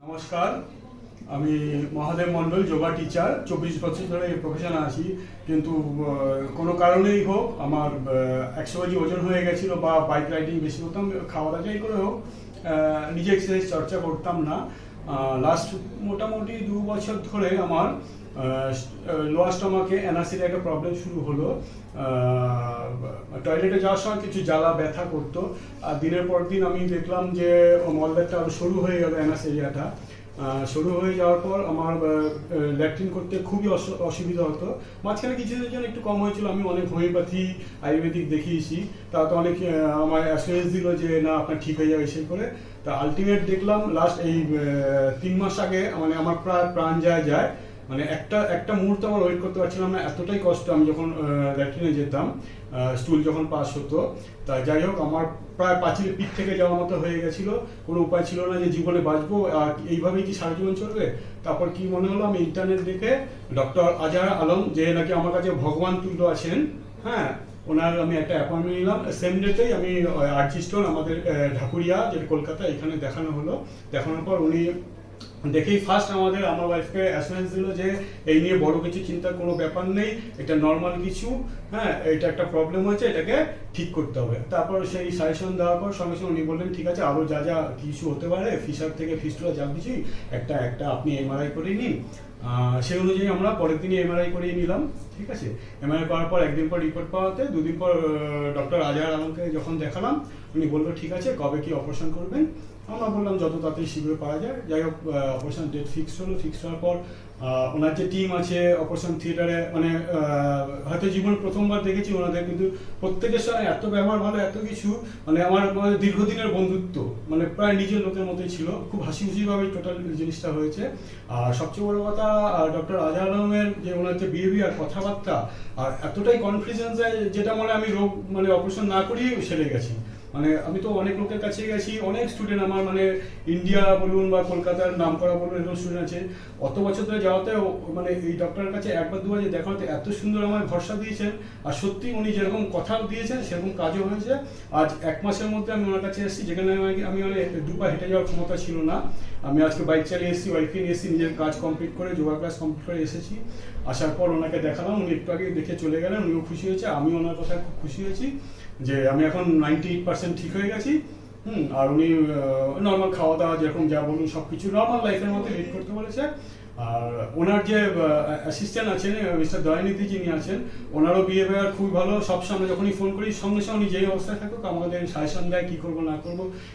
নমস্কার, আমি মহাদেব মণ্ডল, যোগা টিচার। 24 বছর ধরে এই প্রফেশনে আছি, কিন্তু কোনো কারণেই হোক আমার 100 কেজি ওজন হয়ে গেছিলো বা বাইক রাইডিং বেশি করতাম, খাওয়া দাওয়া যাই করে হোক নিজে এক্সারসাইজ চর্চা করতাম না। লাস্ট মোটামুটি 2 বছর ধরে আমার লোয়ার স্টমাকে এনআরসির একটা প্রবলেম শুরু হলো। টয়লেটে যাওয়ার সময় কিছু জ্বালা ব্যথা করতো, আর দিনের পর দিন আমি দেখলাম যে মলদারটা আরও সরু হয়ে গেল। এনআরসি এরিয়াটা সরু হয়ে যাওয়ার পর আমার ল্যাট্রিন করতে খুবই অসুবিধা হতো। মাঝখানে কিছুদিনের জন্য একটু কম হয়েছিল। আমি অনেক হোমিওপ্যাথি আয়ুর্বেদিক দেখিয়েছি, তা তো অনেক আমার অ্যাসুরেন্স দিল যে না আপনার ঠিক হয়ে যাবে সেই করে। তা আলটিমেট দেখলাম লাস্ট এই 3 মাস আগে মানে আমার প্রায় প্রাণ যায়। মানে একটা মুহূর্ত আমার ওয়েট করতে পারছিলাম না, এতটাই কষ্ট। আমি যখন ল্যাট্রিনে যেতাম, স্টুল যখন পাস হতো, তা যাই হোক আমার প্রায় পাঁচিলের পিঠ থেকে যাওয়ার মতো হয়ে গেছিলো। কোনো উপায় ছিল না যে জীবনে বাঁচবো, আর এইভাবেই কি সারা জীবন চলবে। তারপর কি মনে হলো, আমি ইন্টারনেট দেখে ডক্টর আজহার আলম, যে নাকি আমার কাছে ভগবান তুল্য আছেন, হ্যাঁ, ওনার আমি একটা অ্যাপয়েন্টমেন্ট নিলাম। সেম ডেতেই আমি আরজি স্টোর আমাদের ঢাকুরিয়া, যেটা কলকাতা, এখানে দেখানো হলো। দেখানোর পর উনি দেখেই ফার্স্ট আমার ওয়াইফকে অ্যাসুরেন্স দিল যে এই নিয়ে বড় কিছু চিন্তার কোনো ব্যাপার নেই, এটা নর্মাল কিছু, হ্যাঁ, এটা একটা প্রবলেম হয়েছে, এটাকে ঠিক করতে হবে। তারপর সেই সাজেশন দেওয়ার পর সঙ্গে সঙ্গে উনি বললেন ঠিক আছে, আরও যা কিছু হতে পারে, ফিসার থেকে ফিস্টুলা যা কিছুই, একটা আপনি এমআরআই করে নিন। সেই অনুযায়ী আমরা পরের দিনই এমআরআই করিয়ে নিলাম। ঠিক আছে, এমআরআই করার পর একদিন পর রিপোর্ট পাওয়াতে 2 দিন পর ডক্টর আজহার আলমকে যখন দেখালাম, উনি বললো ঠিক আছে, কবে কি অপারেশন করবেন। আমরা বললাম যত তাড়াতাড়ি শীঘ্র পাওয়া যায়। যাই হোক, অপারেশন ডেট ফিক্স হলো। ফিক্স হওয়ার পর ওনার যে টিম আছে অপারেশন থিয়েটারে, মানে হয়তো জীবনে প্রথমবার দেখেছি ওনাদের, কিন্তু প্রত্যেকের সঙ্গে এত ব্যবহার ভালো, এত কিছু, মানে আমার দীর্ঘদিনের বন্ধুত্ব, মানে প্রায় নিজের লোকের মতোই ছিল। খুব হাসি খুশিভাবে টোটাল জিনিসটা হয়েছে। আর সবচেয়ে বড় কথা, ডক্টর আজহার আলমের যে ওনার যে বিহেভিয়ার, কথাবার্তা, আর এতটাই কনফিডেন্স দেয়, যেটা মানে আমি রোগ মানে অপারেশন না করেই সেরে গেছি। মানে আমি তো অনেক লোকের কাছে গেছি, অনেক স্টুডেন্ট আমার, মানে ইন্ডিয়া বলুন বা কলকাতার নাম করা বলুন, এরকম স্টুডেন্ট আছে। অত বছর ধরে যাওয়াতে মানে এই ডক্টরের কাছে একবার দুবার যে দেখা হতে এত সুন্দর আমার ভরসা দিয়েছেন, আর সত্যি উনি যেরকম কথা দিয়েছেন সেরকম কাজও হয়েছে। আজ 1 মাসের মধ্যে আমি ওনার কাছে এসেছি, যেখানে আমি মানে 2 পা হেঁটে যাওয়ার ক্ষমতা ছিল না। আমি আজকে বাইক চালিয়ে এসেছি, ওয়াইফকে নিয়ে এসেছি, নিজের কাজ কমপ্লিট করে, যোগা ক্লাস কমপ্লিট করে এসেছি। আসার পর ওনাকে দেখালাম, উনি একটু আগে দেখে চলে গেলেন। উনিও খুশি হয়েছে, আমিও ওনার কথায় খুব খুশি হয়েছি যে আমি এখন 98% ঠিক হয়ে গেছি। আর উনি নর্মাল খাওয়া দাওয়া যেরকম যা বলুন সব কিছু নর্মাল লাইফের মধ্যে লিড করতে বলেছে। আর ওনার যে অ্যাসিস্ট্যান্ট আছেন, মিস্টার দয়ানিধি যিনি আছেন, ওনারও বিহেভিয়ার খুবই ভালো। সবসময় যখনই ফোন করি, সঙ্গে সঙ্গে উনি যেই অবস্থায় থাকুক আমাদের সাজেশন দেয় কী করবো না করবো।